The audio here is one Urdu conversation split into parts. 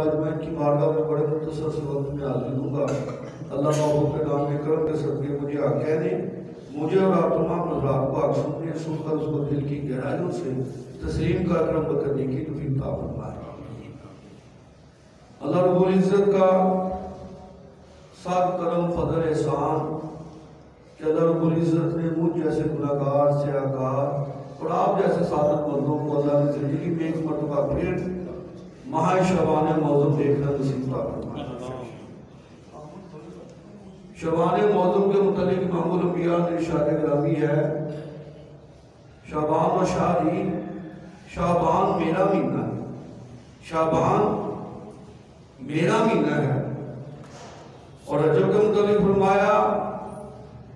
اجمعین کی بارگاہ میں بڑے مختصر سے وقت میں حاضر ہوں گا۔ اللہ محبوب کے نام کے کرم کے صدقے مجھے حق کہہ دیں، مجھے اور آپ تمام حضرات کو حق سننے سن کر اس کو دل کی گہرائیوں سے تسلیم کا کرم کرنے کی توفیق عطا فرمائے۔ اللہ رب العزت کا سات کرم فضل احسان کہ اللہ رب العزت نے مجھ جیسے گناہگار سیاہکار اور آپ جیسے سعادت مندوں کو اللہ نے زندگی میں ایک مرتبہ پھر ماہ شعبان معظم دیکھنا نصیب فرمایا۔ شعبان معظم کے متعلق امام الانبیاء نے ارشاد گرامی ہے، شعبان و شہری، شعبان میرا مہینہ ہے، شعبان میرا مہینہ ہے۔ اور رجب کے متعلق فرمایا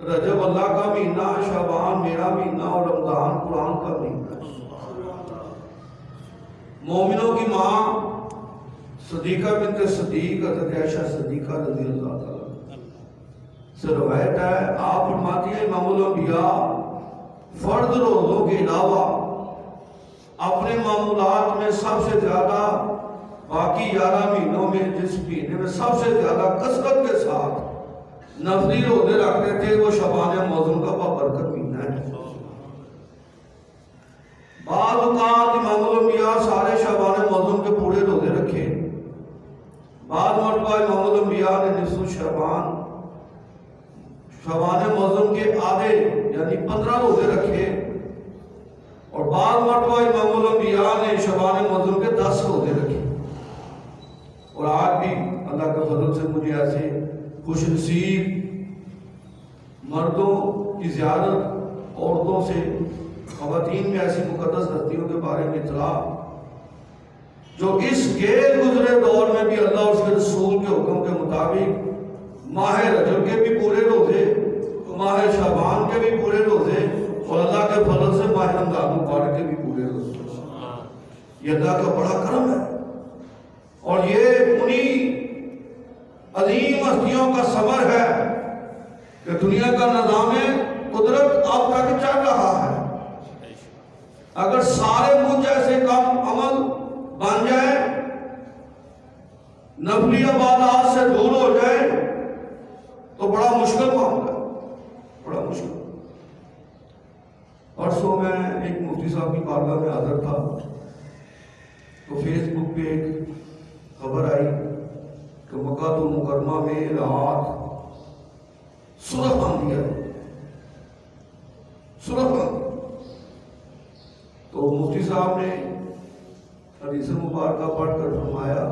رجب اللہ کا مہینہ، شعبان میرا مہینہ اور رمضان قرآن کا مہینہ ہے۔ مومنوں کی ماں صدیقہ بنت صدیق حضرت عائشہ صدیقہ رضی اللہ تعالیٰ سے روایت ہے، آپ فرماتی ہیں امام الانبیاء فرض روزوں کے علاوہ اپنے معمولات میں سب سے زیادہ باقی 11 مہینوں میں جس مہینے میں سب سے زیادہ کثرت کے ساتھ نفلی روزے رکھتے تھے وہ شعبان معظم کا بابرکت مہینہ ہے۔ بعض اوقات امام الانبیاء سارے شعبان معظم کے پورے روزے رکھے، بعض مرتبہ امام الانبیاء نے نصف شعبان معظم کے آدھے یعنی 15 روزے رکھے، اور بعض مرتبہ امام الانبیاء نے شعبان معظم کے 10 روزے رکھے۔ اور آج بھی اللہ کے فضل سے مجھے ایسے خوش نصیب مردوں کی زیارت، عورتوں سے، خواتین میں ایسی مقدس ہستیوں کے بارے میں اطلاع جو اس غیر گزرے دور میں بھی اللہ اور اس کے رسول کے حکم کے مطابق ماہ رجب کے بھی پورے روزے، ماہ شعبان کے بھی پورے روزے، اور اللہ کے فضل سے ماہ رمضان مبارک کے بھی پورے روزے۔ یہ اللہ کا بڑا کرم ہے، اور یہ انہی عظیم ہستیوں کا ثمر ہے کہ دنیا کا نظام قدرت اب تک چل رہا ہے۔ اگر سارے مجھ جیسے کم عمل بن جائے، نفلی عبادات سے دور ہو جائے تو بڑا مشکل معاملہ ہے، بڑا مشکل۔ پرسوں میں ایک مفتی صاحب کی بارگاہ میں حاضر تھا تو فیس بک پہ ایک خبر آئی کہ مکہ المکرمہ میں رات سورہ آندھی ہے، سورہ آندھی۔ تو مفتی صاحب نے حدیث مبارکہ پڑھ کر فرمایا،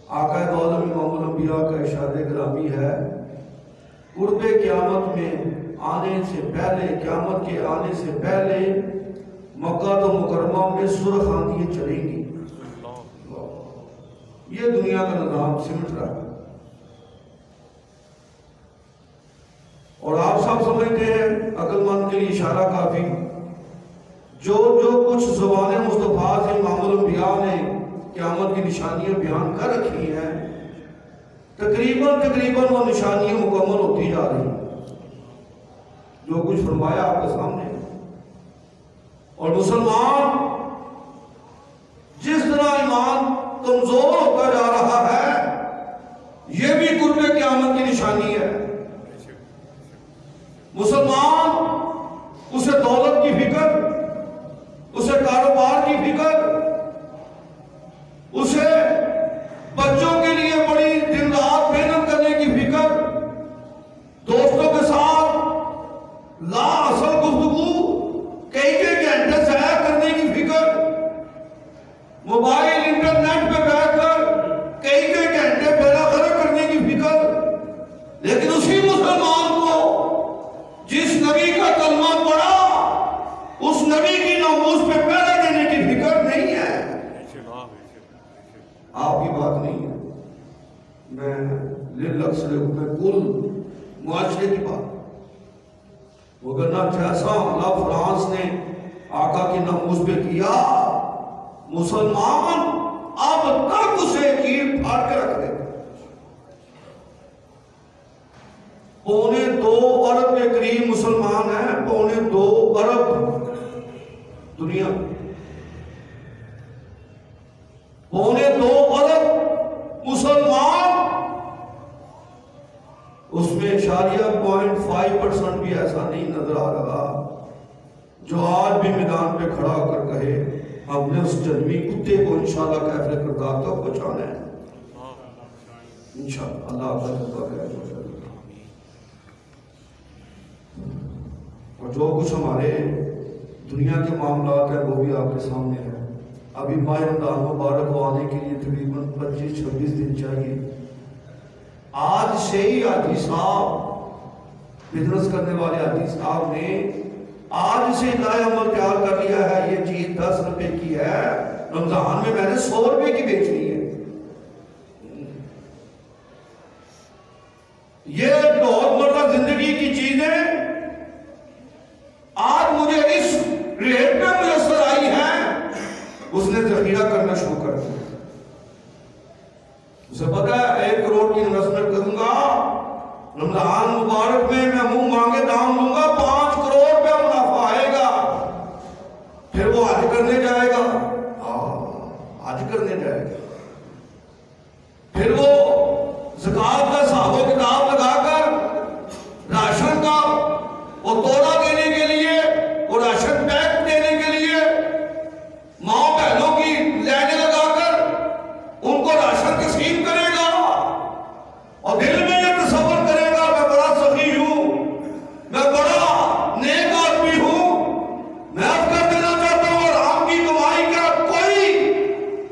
آقا دو عالم امام الانبیاء کا ارشاد گرامی ہے، قرب قیامت میں آنے سے پہلے، قیامت کے آنے سے پہلے مکہ المکرمہ میں سورہ آندھیاں چلیں گی۔ یہ دنیا کا نظام سمٹ رہا ہے، اور آپ سب سمجھتے ہیں، عقل مند کے لیے اشارہ کافی، جو کچھ زبان مصطفیٰ سے امام الانبیاء نے قیامت کی نشانیاں بیان کر رکھی ہیں، تقریباً وہ نشانیاں مکمل ہوتی جا رہی ہیں، جو کچھ فرمایا آپ کے سامنے۔ اور مسلمان جس طرح ایمان کمزور ہوتا جا رہا ہے، یہ بھی قرب قیامت کی نشانی ہے۔ مسلمان اسے دولت کی فکر، اسے کاروبار کی فکر، اسے بچوں کے لیے بڑی دن رات محنت کرنے کی فکر، دوستوں کے ساتھ لا اصل گفتگو کئی گھنٹے ضائع کرنے کی فکر، موبائل انٹرنیٹ پہ بیٹھ کر کئی گھنٹے بیڑا غرق کرنے کی فکر، لیکن اسی مسلمان کو جس نبی کا کلمہ پڑھا اس نبی کی ناموس پہ پہرہ دینے کی فکر نہیں ہے۔ آپ کی بات نہیں ہے، میں میں کل معاشرے کی بات، وگرنہ جیسا حملہ فرانس نے آقا کی ناموس پہ کیا، مسلمان اب تک اسے کیل پھاڑ کے رکھ دے۔ 2.25 ارب کے قریب مسلمان ہیں، 2.25 ارب دنیا، 2.25 ارب 0.5% بھی ایسا نہیں نظر آ رہا جو آج بھی میدان پہ کھڑا ہو کر کہے ہم نے اس جنمی کتے کو انشاءاللہ کیفر کردار تک پہنچانا ہے انشاءاللہ. اللہ آپ کا جزا خیر. اور جو کچھ ہمارے دنیا کے معاملات ہیں وہ بھی آپ کے سامنے ہیں. ابھی ماہ رمضان مبارک کو آنے کے لیے تقریباً 25-26 دن چاہیے. آج سے ہی حاجی صاحب بزنس کرنے والے حاجی صاحب نے آج سے نیا عمل تیار کر لیا ہے. یہ چیز 10 روپے کی ہے, رمضان میں میں نے 100 روپے کی بیچنی ہے. یہ روزمرہ زندگی کی چیزیں آج مجھے اس ریٹ میں میسر آئی ہے. اس نے ذخیرہ کرنا شروع کر دیا. اسے پتا ہے 1 کروڑ کی انویسٹمنٹ کروں گا رمضان مبارک میں منہ مانگے دام لوں گا 5 کروڑ پہ منافع آئے گا. پھر وہ حج کرنے جائے گا. حج کرنے جائے گا. پھر وہ زکوٰۃ کا حساب و کتاب لگا کر راشن کا وہ توڑا دینے کے لیے وہ راشن پیک دینے کے لیے ماں بہنوں کی لائنیں لگا کر ان کو راشن تقسیم کرے گا اور دل میں یہ تصور کرے گا میں بڑا سخی ہوں, میں بڑا نیک آدمی ہوں. میں اب کر دینا چاہتا ہوں حرام کی کمائی کا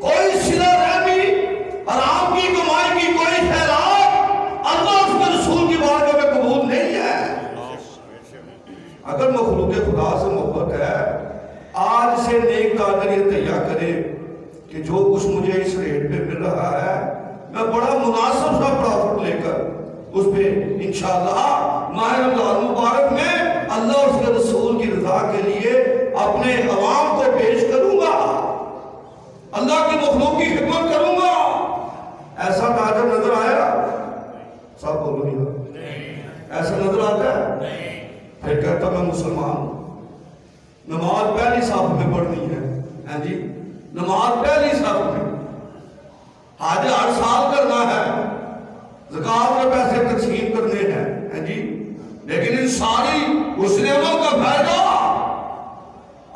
کوئی صلہ رحمی, حرام کی کمائی کی کوئی خیرات اللہ اس کے رسول کی بارگاہ میں قبول نہیں ہے. اگر مخلوق خدا سے محبت ہے آج سے نیک قادر یہ تیار کرے کہ جو کچھ مجھے اس ریٹ پہ مل رہا ہے میں بڑا مناسب سا پرافٹ لے کر اس پہ انشاءاللہ ماہ رمضان مبارک میں اللہ اور اس کے رسول کی رضا کے لیے اپنے عوام کو پیش کروں گا, اللہ کی مخلوق کی خدمت کروں گا. ایسا تاجر نظر آیا؟ سب بولو نہیں. ایسا نظر آتا ہے؟ پھر کہتا میں مسلمان ہوں, نماز پہلی صف میں پڑھنی ہے. جی نماز پہلی صف میں, حج ہر سال کرنا ہے, زکوٰۃ میں پیسے تقسیم کرنے ہیں. جی لیکن ان ساری اس نعمت کا فائدہ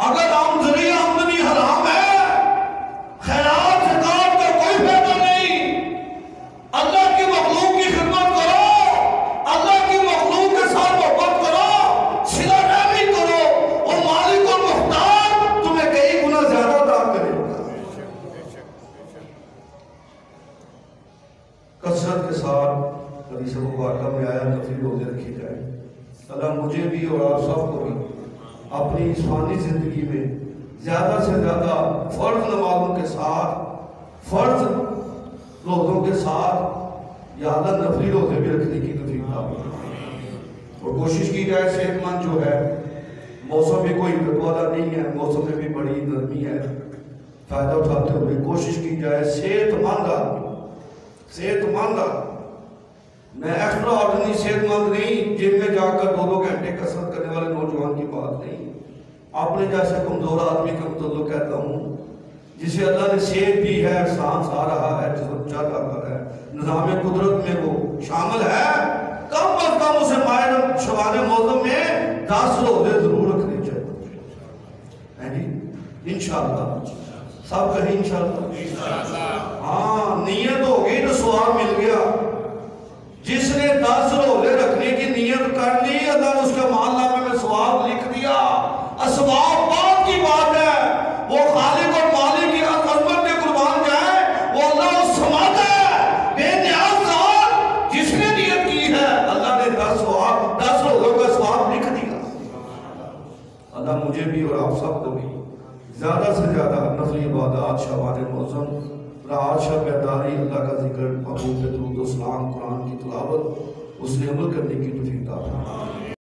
اگر آمدنی حرام ہے, خیرات زکوٰۃ کا کوئی فائدہ نہیں. اللہ کی مخلوق کی خدمت کرو, اللہ کی مخلوق کے ساتھ محبت کرو, صلہ رحمی کرو, اور مالک و مختار تمہیں کئی گنا زیادہ عطا کرے گا. کثرت کے ساتھ حدیث مبارکہ میں آیا نفلی روزے رکھی جائے. اللہ مجھے بھی اور آپ سب کو بھی اپنی جسمانی زندگی میں زیادہ سے زیادہ فرض نمازوں کے ساتھ, فرض روزوں کے ساتھ یا اللہ نفلی روزے بھی رکھنے کی توفیق عطا فرمائے. اور کوشش کی جائے صحت مند جو ہے, موسم بھی کوئی دقت والا نہیں ہے, موسم میں بھی بڑی نرمی ہے, فائدہ اٹھاتے ہوئے کوشش کی جائے صحت مند آدمی. میں ایکسٹرا آرڈنری صحت مند نہیں, جم میں جا کر 2 گھنٹے کسرت کرنے والے نوجوان کی بات نہیں. اپنے جیسے کمزور آدمی کا متعلق کہتا ہوں جسے اللہ نے صحت دی ہے, سانس آ رہا ہے, جسم چل رہا ہے, نظام قدرت میں وہ شامل ہے. کم از کم اسے ماہ شعبان موسم میں 10 روزے ضرور رکھنے چاہیے. انشاءاللہ سب کہیں انشاءاللہ. ہاں نیت ہو گئی تو ثواب مل گیا. جس نے 10 روزے رکھنے کی نیت کر لی اللہ نے اس کے مال نامے میں ثواب لکھ دیا. اسباب بعد کی بات ہے, وہ خالق اور مالک کی عظمت میں قربان جائے, وہ اللہ اس سماعت ہے بے نیاز ذات جس نے نیت کی ہے اللہ نے 10 روزوں کا ثواب لکھ دیا. اللہ مجھے بھی اور آپ سب کو بھی زیادہ سے زیادہ نفلی عبادات, شعبان موسم, رات شب بیداری, اللہ کا ذکر, محبوب درود و سلام, قرآن کی تلاوت, اس نے عمل کرنے کی توفیق عطا فرمائے.